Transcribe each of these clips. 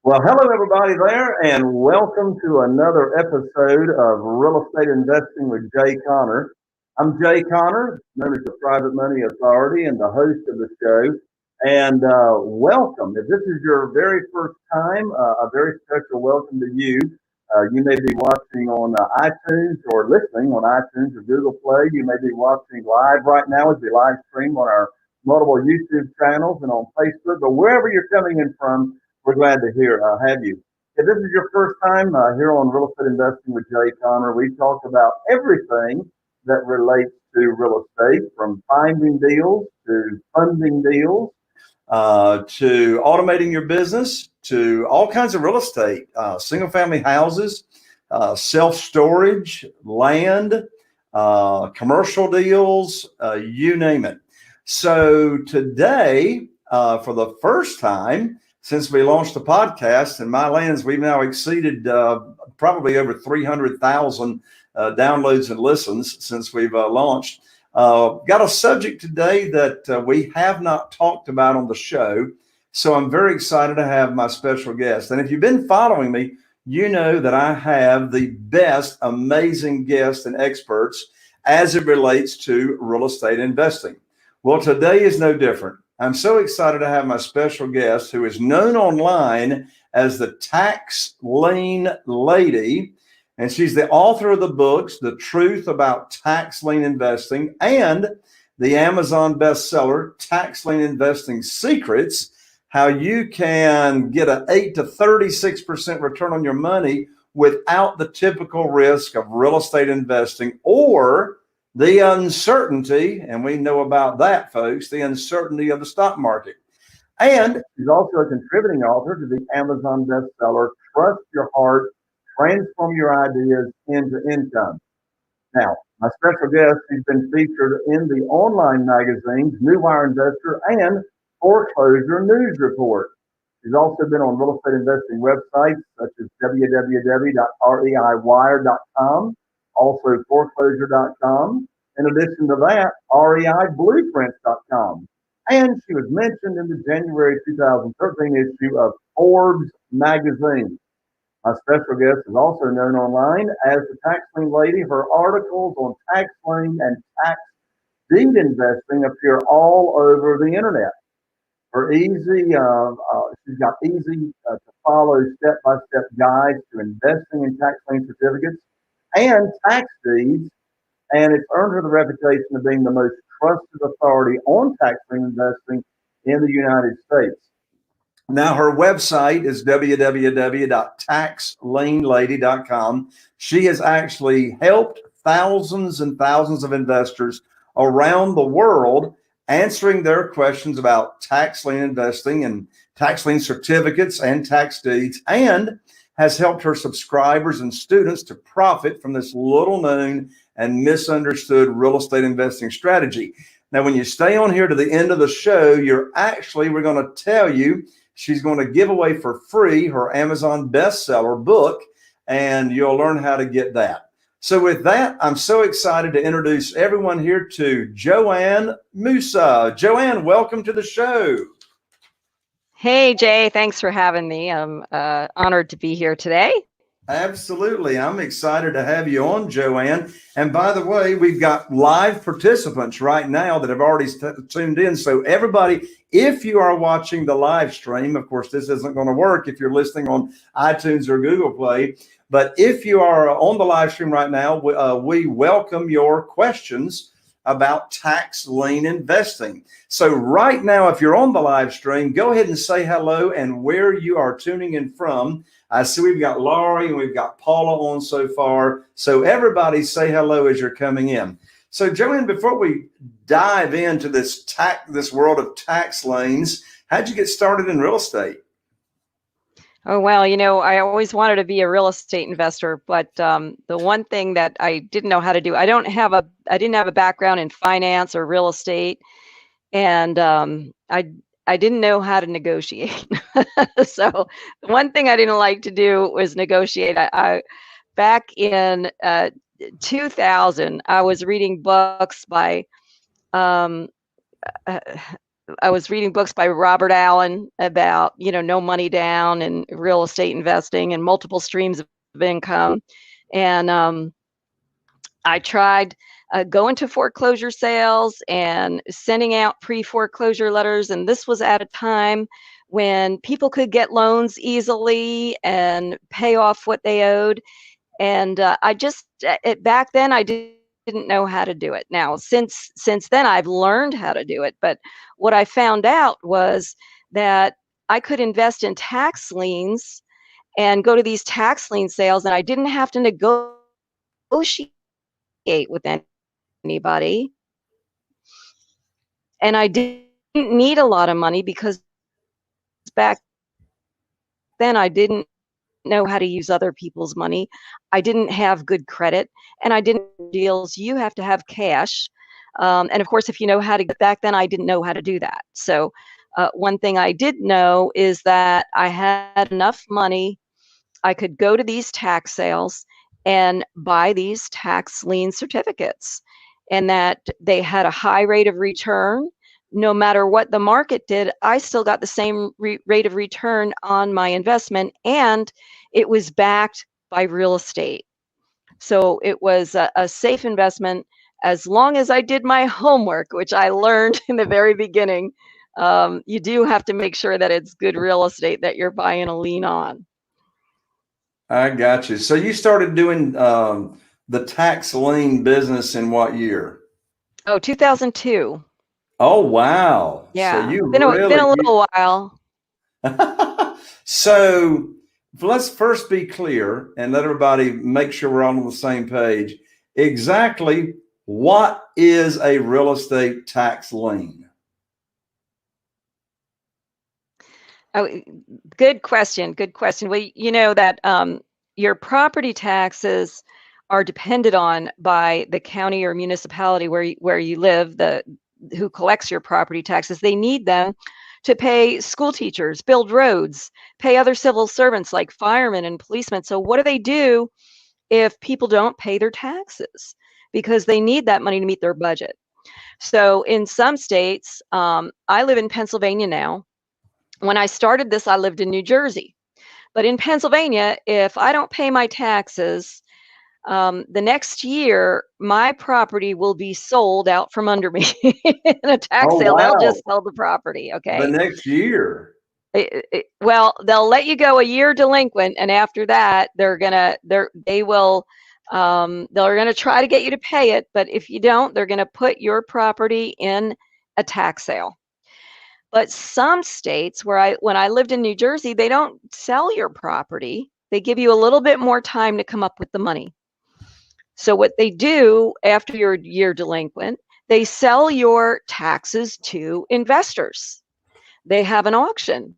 Well, hello everybody there, and welcome to another episode of Real Estate Investing with Jay Connor. I'm Jay Connor, known as the Private Money Authority, and the host of the show. And welcome. If this is your very first time, a very special welcome to you. You may be watching on iTunes or listening on iTunes or Google Play. You may be watching live right now as we live stream on our multiple YouTube channels and on Facebook, but wherever you're coming in from, we're glad to have you. If this is your first time here on Real Estate Investing with Jay Connor, we talk about everything that relates to real estate, from finding deals to funding deals, to automating your business, to all kinds of real estate, single family houses, self storage, land, commercial deals, you name it. So today, for the first time, since we launched the podcast, in my lands, we've now exceeded probably over 300,000 downloads and listens since we've launched. Got a subject today that we have not talked about on the show. So I'm very excited to have my special guest. And if you've been following me, you know that I have the best, amazing guests and experts as it relates to real estate investing. Well, today is no different. I'm so excited to have my special guest, who is known online as the Tax Lien Lady. And she's the author of the books, The Truth About Tax Lien Investing, and the Amazon bestseller, Tax Lien Investing Secrets, how you can get an 8 to 36% return on your money without the typical risk of real estate investing or the uncertainty, and we know about that, folks, the uncertainty of the stock market. And she's also a contributing author to the Amazon bestseller, Trust Your Heart, Transform Your Ideas into Income. Now, my special guest, she's been featured in the online magazines, New Wire Investor and Foreclosure News Report. She's also been on real estate investing websites such as www.reiwire.com, also foreclosure.com. In addition to that, reiblueprints.com. And she was mentioned in the January 2013 issue of Forbes magazine. My special guest is also known online as the Tax Lien Lady. Her articles on tax lien and tax deed investing appear all over the internet. She's got easy to follow step-by-step guides to investing in tax lien certificates and tax deeds, and it's earned her the reputation of being the most trusted authority on tax lien investing in the United States. Now, her website is www.taxlienlady.com. She has actually helped thousands and thousands of investors around the world answering their questions about tax lien investing and tax lien certificates and tax deeds, and has helped her subscribers and students to profit from this little known and misunderstood real estate investing strategy. Now, when you stay on here to the end of the show, we're going to tell you she's going to give away for free her Amazon bestseller book, and you'll learn how to get that. So with that, I'm so excited to introduce everyone here to Joanne Musa. Joanne, welcome to the show. Hey, Jay, thanks for having me. I'm honored to be here today. Absolutely. I'm excited to have you on, Joanne. And by the way, we've got live participants right now that have already tuned in. So everybody, if you are watching the live stream, of course, this isn't going to work if you're listening on iTunes or Google Play. But if you are on the live stream right now, we welcome your questions about tax lien investing. So right now, if you're on the live stream, go ahead and say hello and where you are tuning in from. I see we've got Laurie and we've got Paula on so far. So everybody say hello as you're coming in. So Joanne, before we dive into this world of tax liens, how'd you get started in real estate? Oh, well, I always wanted to be a real estate investor, but the one thing that I didn't know how to do, I didn't have a background in finance or real estate, and I didn't know how to negotiate. So the one thing I didn't like to do was negotiate. Back in 2000, I was reading books by I was reading books by Robert Allen about, no money down and real estate investing and multiple streams of income. And I tried going to foreclosure sales and sending out pre-foreclosure letters. And this was at a time when people could get loans easily and pay off what they owed. And back then I didn't know how to do it. Now, since then, I've learned how to do it. But what I found out was that I could invest in tax liens and go to these tax lien sales, and I didn't have to negotiate with anybody. And I didn't need a lot of money because back then I didn't know how to use other people's money. I didn't have good credit, and I didn't deals. You have to have cash. And of course, if you know how to get back then, I didn't know how to do that. So one thing I did know is that I had enough money. I could go to these tax sales and buy these tax lien certificates, and that they had a high rate of return. No matter what the market did, I still got the same rate of return on my investment, and it was backed by real estate. So it was a safe investment as long as I did my homework, which I learned in the very beginning. You do have to make sure that it's good real estate that you're buying a lien on. I got you. So you started doing the tax lien business in what year? Oh, 2002. Oh, wow. So Yeah, you been a really, little while. so let's first be clear and let everybody make sure we're all on the same page. Exactly what is a real estate tax lien? Oh, good question. Good question. Well, you know that your property taxes are depended on by the county or municipality where you live, who collects your property taxes. They need them to pay school teachers, build roads, pay other civil servants like firemen and policemen. So what do they do if people don't pay their taxes? Because they need that money to meet their budget. So in some states, I live in Pennsylvania now. When I started this, I lived in New Jersey. But in Pennsylvania, if I don't pay my taxes, the next year, my property will be sold out from under me in a tax Oh, sale. They'll wow. just sell the property. The Okay. next year. Well, they'll let you go a year delinquent, and after that, they're gonna try to get you to pay it. But if you don't, they're gonna put your property in a tax sale. But some states when I lived in New Jersey, they don't sell your property. They give you a little bit more time to come up with the money. So what they do after you're a year delinquent, they sell your taxes to investors. They have an auction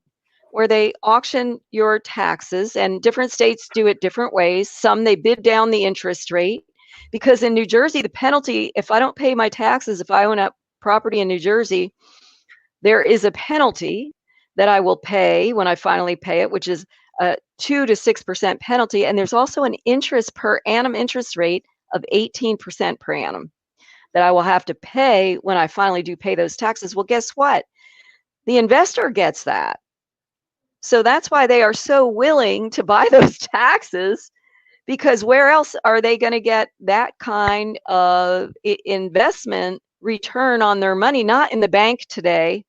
where they auction your taxes, and different states do it different ways. Some they bid down the interest rate, because in New Jersey, the penalty, if I don't pay my taxes, if I own a property in New Jersey, there is a penalty that I will pay when I finally pay it, which is a 2 to 6% penalty. And there's also an interest per annum interest rate of 18% per annum that I will have to pay when I finally do pay those taxes. Well, guess what? The investor gets that. So that's why they are so willing to buy those taxes, because where else are they going to get that kind of investment return on their money? Not in the bank today.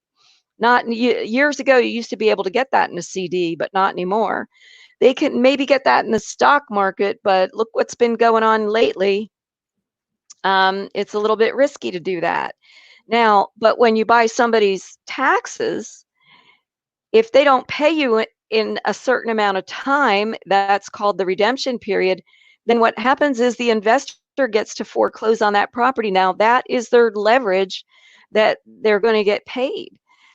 Not years ago, you used to be able to get that in a CD, but not anymore. They can maybe get that in the stock market, but look what's been going on lately. It's a little bit risky to do that. Now, but when you buy somebody's taxes, if they don't pay you in a certain amount of time, that's called the redemption period, then what happens is the investor gets to foreclose on that property. Now, that is their leverage that they're going to get paid.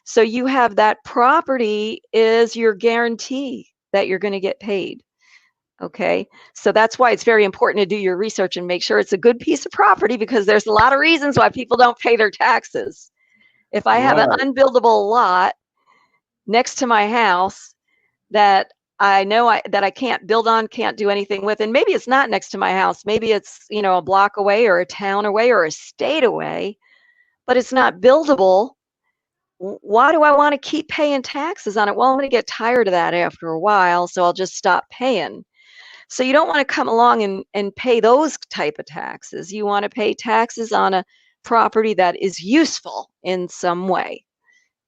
So you have that property is your guarantee that you're going to get paid. Okay. So that's why it's very important to do your research and make sure it's a good piece of property, because there's a lot of reasons why people don't pay their taxes. If I have an Right. unbuildable lot next to my house that I know that I can't build on, can't do anything with, and maybe it's not next to my house, maybe it's, a block away or a town away or a state away, but it's not buildable. why do I want to keep paying taxes on it? Well, I'm going to get tired of that after a while, so I'll just stop paying. So you don't want to come along and pay those type of taxes. You want to pay taxes on a property that is useful in some way.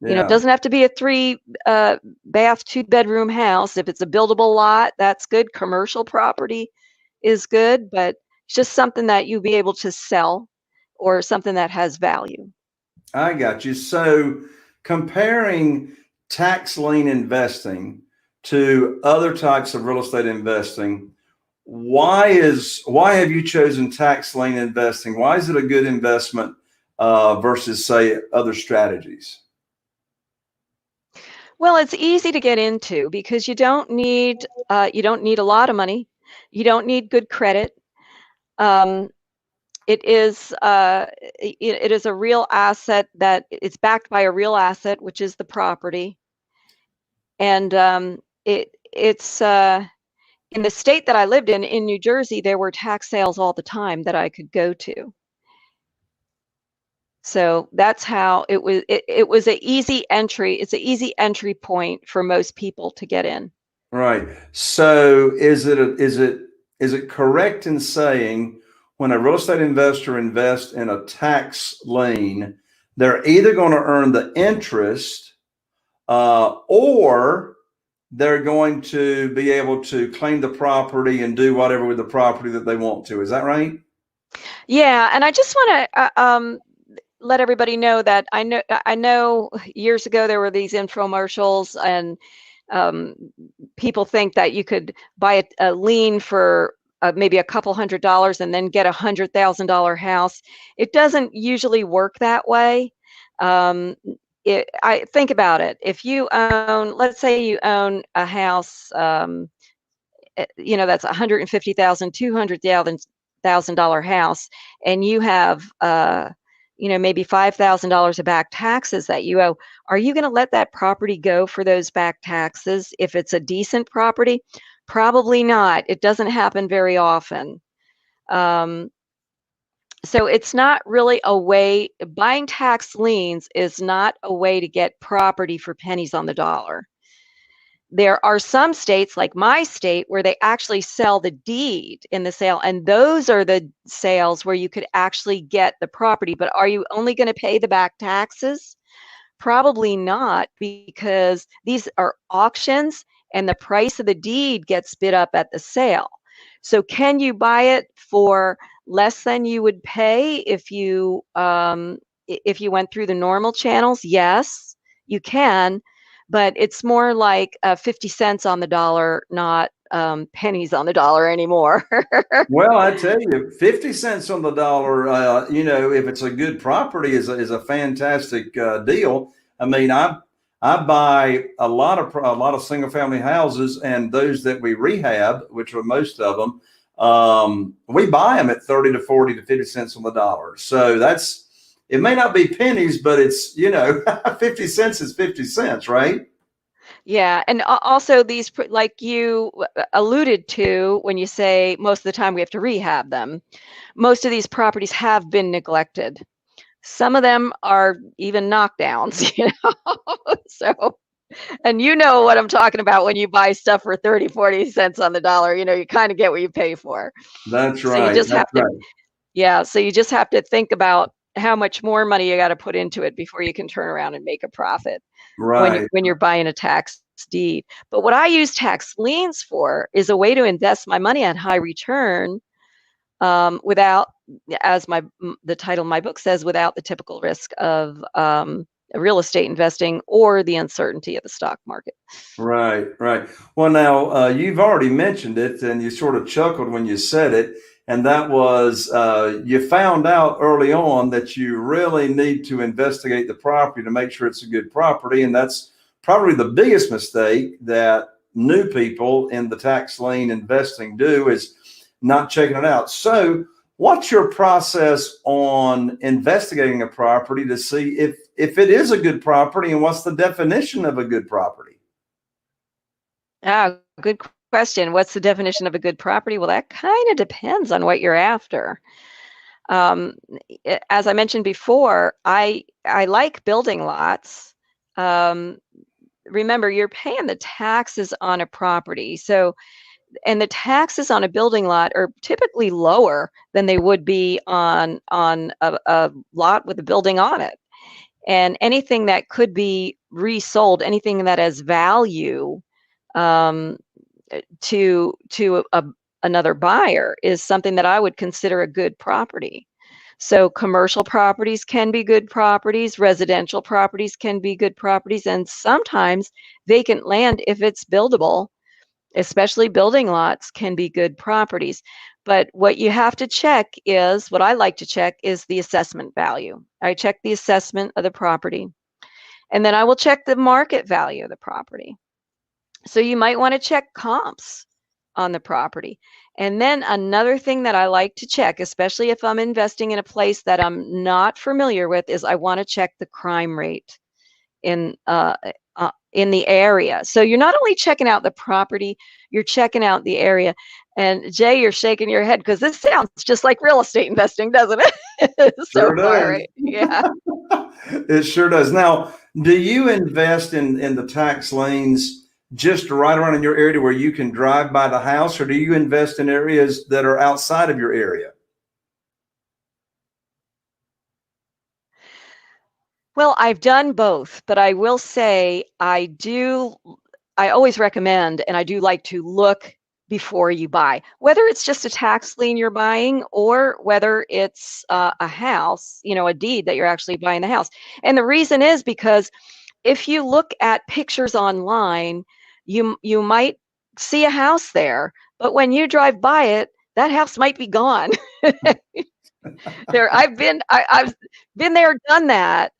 You know, it Yeah. doesn't have to be a three bath, 2-bedroom house. If it's a buildable lot, that's good. Commercial property is good, but it's just something that you'll be able to sell or something that has value. I got you. So comparing tax lien investing to other types of real estate investing, why have you chosen tax lien investing? Why is it a good investment versus say other strategies? Well, it's easy to get into because you don't need a lot of money. You don't need good credit. Um, it is it is a real asset that it's backed by a real asset, which is the property. And it's in the state that I lived in New Jersey, there were tax sales all the time that I could go to. So that's how it was. It was an easy entry. It's an easy entry point for most people to get in. Right. So is it correct in saying when a real estate investor invests in a tax lien, they're either going to earn the interest or they're going to be able to claim the property and do whatever with the property that they want to. Is that right? Yeah, and I just want to let everybody know that I know years ago there were these infomercials, and um, people think that you could buy a lien for maybe a couple $100 and then get $100,000 house. It doesn't usually work that way. Um, I think about it. If you own, let's say you own a house, you know, that's 150,000, $200,000 house, and you have, you know, maybe $5,000 of back taxes that you owe. Are you going to let that property go for those back taxes? If it's a decent property, probably not. It doesn't happen very often. Um, so it's not really a way, buying tax liens is not a way to get property for pennies on the dollar. There are some states, like my state, where they actually sell the deed in the sale, and those are the sales where you could actually get the property. But are you only going to pay the back taxes? Probably not, because these are auctions and the price of the deed gets bid up at the sale. So can you buy it for less than you would pay if you went through the normal channels? Yes, you can, but it's more like 50 cents on the dollar, not pennies on the dollar anymore. Well, I tell you, 50 cents on the dollar, if it's a good property is a fantastic deal. I mean, I buy a lot of single family houses, and those that we rehab, which are most of them, we buy them at 30 to 40 to 50 cents on the dollar. So it may not be pennies, but it's, 50 cents is 50 cents, right? Yeah, and also these, like you alluded to, when you say most of the time we have to rehab them, most of these properties have been neglected. Some of them are even knockdowns, you know. So, and you know what I'm talking about when you buy stuff for 30, 40 cents on the dollar, you know, you kind of get what you pay for. That's So you right. just That's have to, right. yeah, so you just have to think about how much more money you got to put into it before you can turn around and make a profit Right. when you're buying a tax deed. But what I use tax liens for is a way to invest my money at high return, without, as the title of my book says, without the typical risk of real estate investing or the uncertainty of the stock market. Right, right. Well, now you've already mentioned it, and you sort of chuckled when you said it, and that was you found out early on that you really need to investigate the property to make sure it's a good property, and that's probably the biggest mistake that new people in the tax lien investing do is not checking it out. So, what's your process on investigating a property to see if it is a good property, and what's the definition of a good property? Ah, good question. What's the definition of a good property? Well, that kind of depends on what you're after. Um, as I mentioned before, I like building lots. remember, you're paying the taxes on a property. So, and the taxes on a building lot are typically lower than they would be on a lot with a building on it. And anything that could be resold, anything that has value um, to another buyer is something that I would consider a good property. So commercial properties can be good properties, residential properties can be good properties, and sometimes vacant land, if it's buildable, especially building lots, can be good properties. But what you have to check is, what I like to check is the assessment value. I check the assessment of the property, and then I will check the market value of the property. So you might want to check comps on the property. And then another thing that I like to check, especially if I'm investing in a place that I'm not familiar with, is I want to check the crime rate in the area. So you're not only checking out the property, you're checking out the area. And Jay, you're shaking your head because this sounds just like real estate investing, doesn't it? So Sure far, does. right? Yeah. It sure does. Now, do you invest in the tax liens just right around in your area where you can drive by the house, or do you invest in areas that are outside of your area? Well, I've done both, but I will say I always recommend, and I do like to look before you buy, whether it's just a tax lien you're buying or whether it's a house, a deed that you're actually buying the house. And the reason is because if you look at pictures online, you might see a house there, but when you drive by it, that house might be gone. I've been there, done that.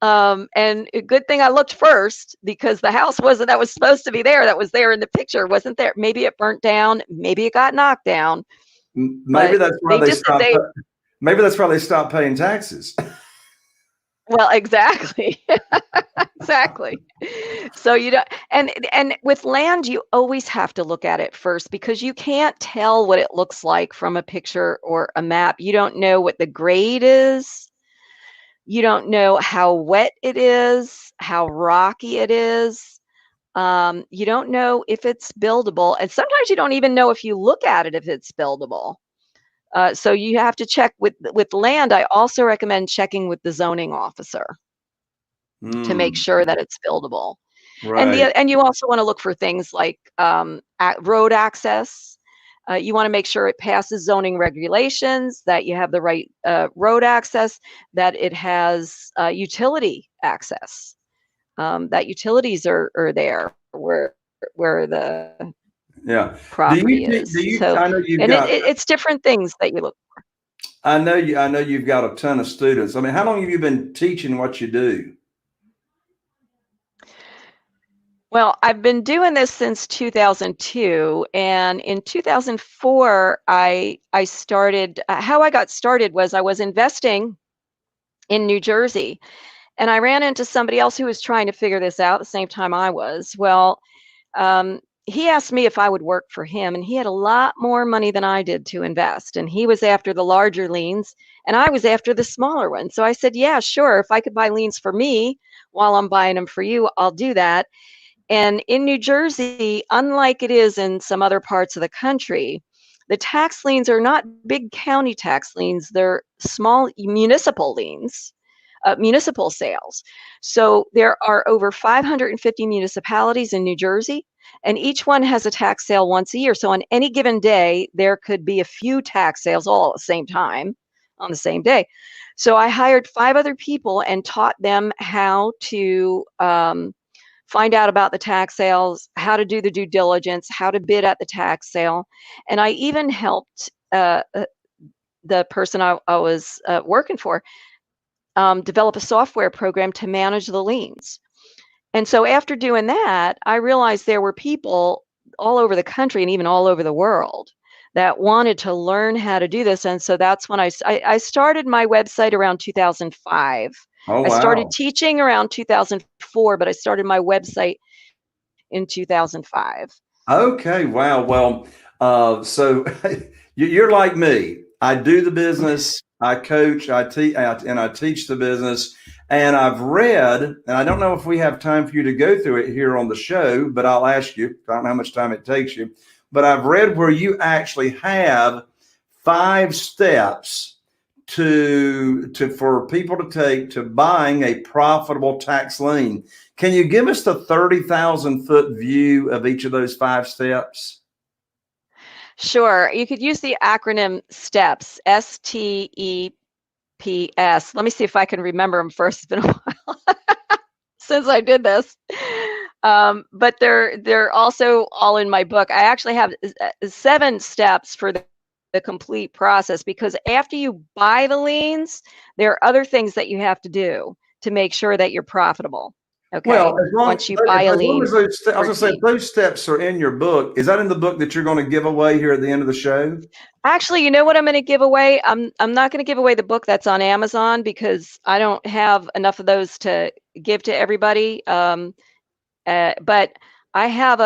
And a good thing I looked first because the house that was supposed to be there, that was there in the picture, wasn't there. Maybe it burnt down, maybe it got knocked down, Maybe but that's why they just they maybe that's why they stopped paying taxes. well, exactly. Exactly. So you don't, and with land, you always have to look at it first because you can't tell what it looks like from a picture or a map. You don't know what the grade is. You don't know how wet it is, how rocky it is. You don't know if it's buildable, and sometimes you don't even know if you look at it if it's buildable. So you have to check with land. I also recommend checking with the zoning officer to make sure that it's buildable. Right. And you also want to look for things like road access. You want to make sure it passes zoning regulations, that you have the right road access, that it has utility access, that utilities are there where the Yeah. property is. So, I know you've and got it's different things that you look. I know you've got a ton of students. I mean, how long have you been teaching what you do? Well, I've been doing this since 2002, and in 2004, I started. How I got started was I was investing in New Jersey, and I ran into somebody else who was trying to figure this out at the same time I was. Well, he asked me if I would work for him, and he had a lot more money than I did to invest, and he was after the larger liens, and I was after the smaller ones. So I said, "Yeah, sure. If I could buy liens for me while I'm buying them for you, I'll do that." And in New Jersey, unlike it is in some other parts of the country, the tax liens are not big county tax liens, they're small municipal liens, municipal sales. So there are over 550 municipalities in New Jersey, and each one has a tax sale once a year. So on any given day, there could be a few tax sales all at the same time on the same day. So I hired 5 other people and taught them how to find out about the tax sales, how to do the due diligence, how to bid at the tax sale. And I even helped the person I was working for develop a software program to manage the liens. And so after doing that, I realized there were people all over the country and even all over the world that wanted to learn how to do this. And so that's when I started my website around 2005. Oh, I started wow. teaching around 2004, but I started my website in 2005. Okay. Wow. Well, so you're like me. I do the business, I coach, and I teach the business. And I've read, and I don't know if we have time for you to go through it here on the show, but I'll ask you. I don't know how much time it takes you, but I've read where you actually have 5 steps for people to take to buying a profitable tax lien. Can you give us the 30,000-foot view of each of those 5 steps? Sure. You could use the acronym STEPS, STEPS. Let me see if I can remember them first. It's been a while since I did this. But they're also all in my book. I actually have 7 steps for the complete process, because after you buy the liens, there are other things that you have to do to make sure that you're profitable. Okay. Well, Once you buy a lien. as those, I was going to say, if those steps are in your book, is that in the book that you're going to give away here at the end of the show? Actually, you know what I'm going to give away? I'm not going to give away the book that's on Amazon, because I don't have enough of those to give to everybody. But I have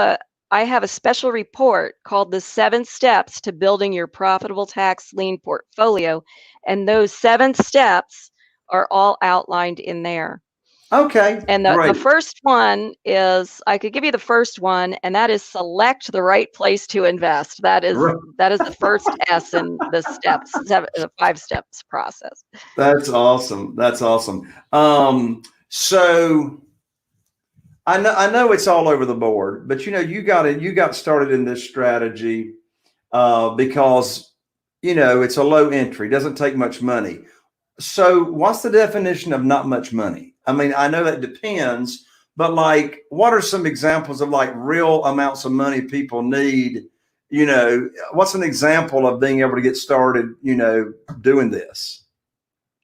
a special report called The 7 Steps to Building Your Profitable Tax Lien Portfolio, and those 7 steps are all outlined in there. Okay, And the first one is, I could give you the first one, and that is select the right place to invest. That is the first S in the 5 steps process. That's awesome. That's awesome. So I know it's all over the board, but you got started in this strategy because it's a low entry, doesn't take much money. So what's the definition of not much money? I mean, I know that depends, but like, what are some examples of like real amounts of money people need? What's an example of being able to get started, doing this?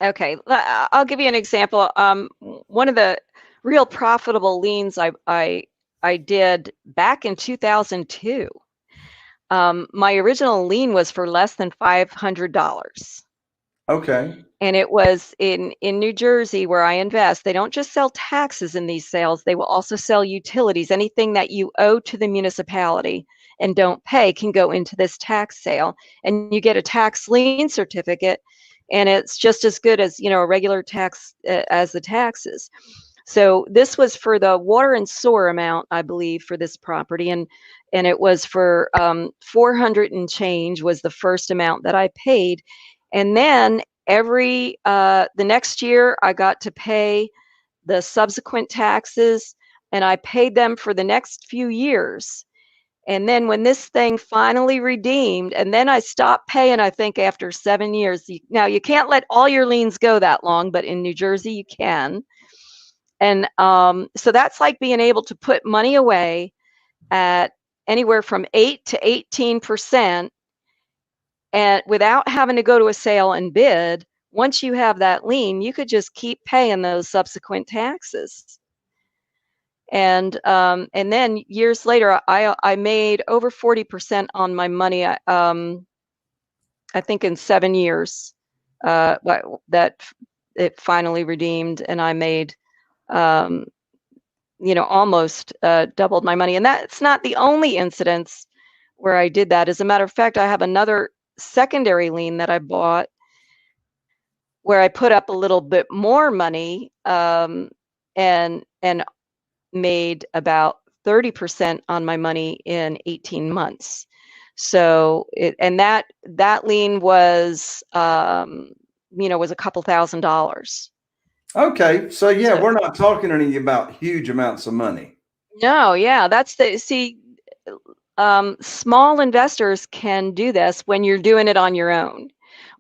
Okay, I'll give you an example. One of the real profitable liens I did back in 2002. My original lien was for less than $500. Okay. And it was in New Jersey, where I invest. They don't just sell taxes in these sales, they will also sell utilities. Anything that you owe to the municipality and don't pay can go into this tax sale. And you get a tax lien certificate, and it's just as good as a regular tax as the taxes. So this was for the water and sewer amount, I believe, for this property, and it was for 400 and change was the first amount that I paid. And then the next year I got to pay the subsequent taxes, and I paid them for the next few years. And then when this thing finally redeemed, and then I stopped paying, I think after 7 years. Now you can't let all your liens go that long, but in New Jersey you can. And so that's like being able to put money away at anywhere from 8 to 18%, and without having to go to a sale and bid. Once you have that lien, you could just keep paying those subsequent taxes. And then years later, I made over 40% on my money. I think in 7 years that it finally redeemed, and I made almost doubled my money. And that's not the only incidents where I did that. As a matter of fact, I have another secondary lien that I bought where I put up a little bit more money and made about 30% on my money in 18 months. So that lien was was a couple $1,000s. Okay, so yeah, we're not talking any about huge amounts of money. No, yeah, small investors can do this when you're doing it on your own.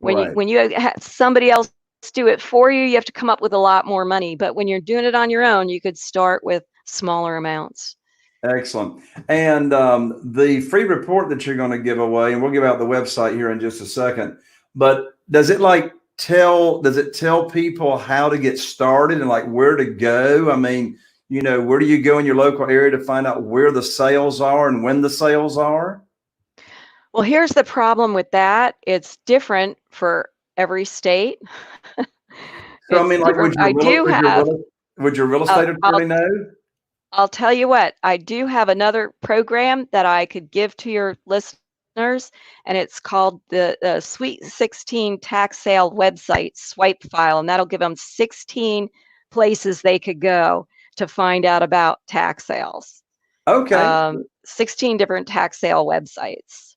When you have somebody else do it for you, you have to come up with a lot more money. But when you're doing it on your own, you could start with smaller amounts. Excellent. And the free report that you're going to give away, and we'll give out the website here in just a second, but does it tell people how to get started and like where to go? I mean, where do you go in your local area to find out where the sales are and when the sales are? Well, here's the problem with that. It's different for every state. So, I mean, like, would your real estate attorney know? I'll tell you what, I do have another program that I could give to your listeners, and it's called the Sweet 16 tax sale website swipe file, and that'll give them 16 places they could go to find out about tax sales. Okay. 16 different tax sale websites,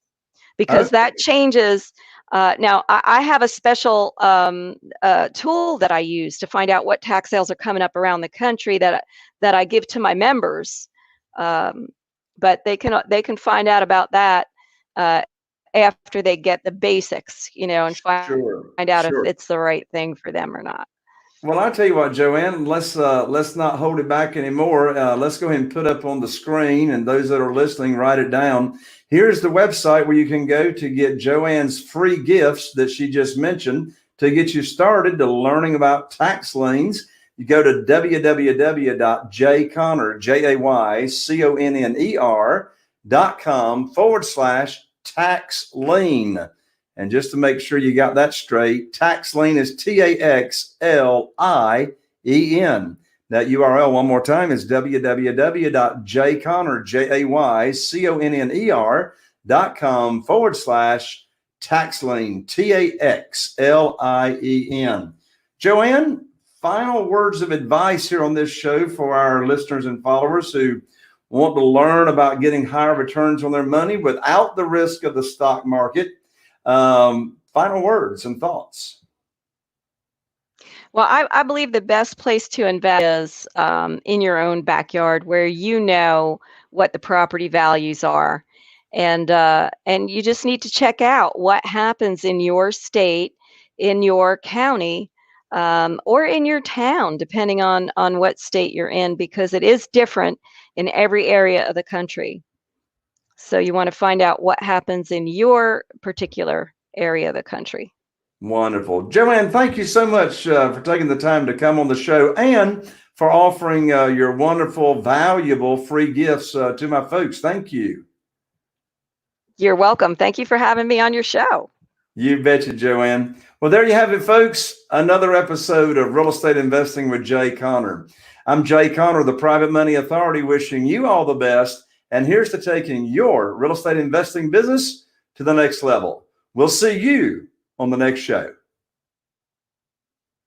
because Okay. that changes. Now, I have a special tool that I use to find out what tax sales are coming up around the country that I give to my members. But they can find out about that after they get the basics, and find Sure. out if Sure. it's the right thing for them or not. Well, I tell you what, Joanne, let's not hold it back anymore. Let's go ahead and put up on the screen, and those that are listening, write it down. Here's the website where you can go to get Joanne's free gifts that she just mentioned to get you started to learning about tax liens. You go to www.jayconner.com/tax lien. And just to make sure you got that straight, tax lien is TAXLIEN. That URL one more time is www.jayconner.com/tax lien, TAXLIEN. Joanne, final words of advice here on this show for our listeners and followers who want to learn about getting higher returns on their money without the risk of the stock market. Final words and thoughts. Well, I believe the best place to invest is in your own backyard, where you know what the property values are, and you just need to check out what happens in your state, in your county, or in your town, depending on what state you're in, because it is different in every area of the country. So you want to find out what happens in your particular area of the country. Wonderful. Joanne, thank you so much for taking the time to come on the show and for offering your wonderful, valuable free gifts to my folks. Thank you. You're welcome. Thank you for having me on your show. You betcha, Joanne. Well, there you have it, folks. Another episode of Real Estate Investing with Jay Conner. I'm Jay Conner, the Private Money Authority, wishing you all the best. And here's to taking your real estate investing business to the next level. We'll see you on the next show.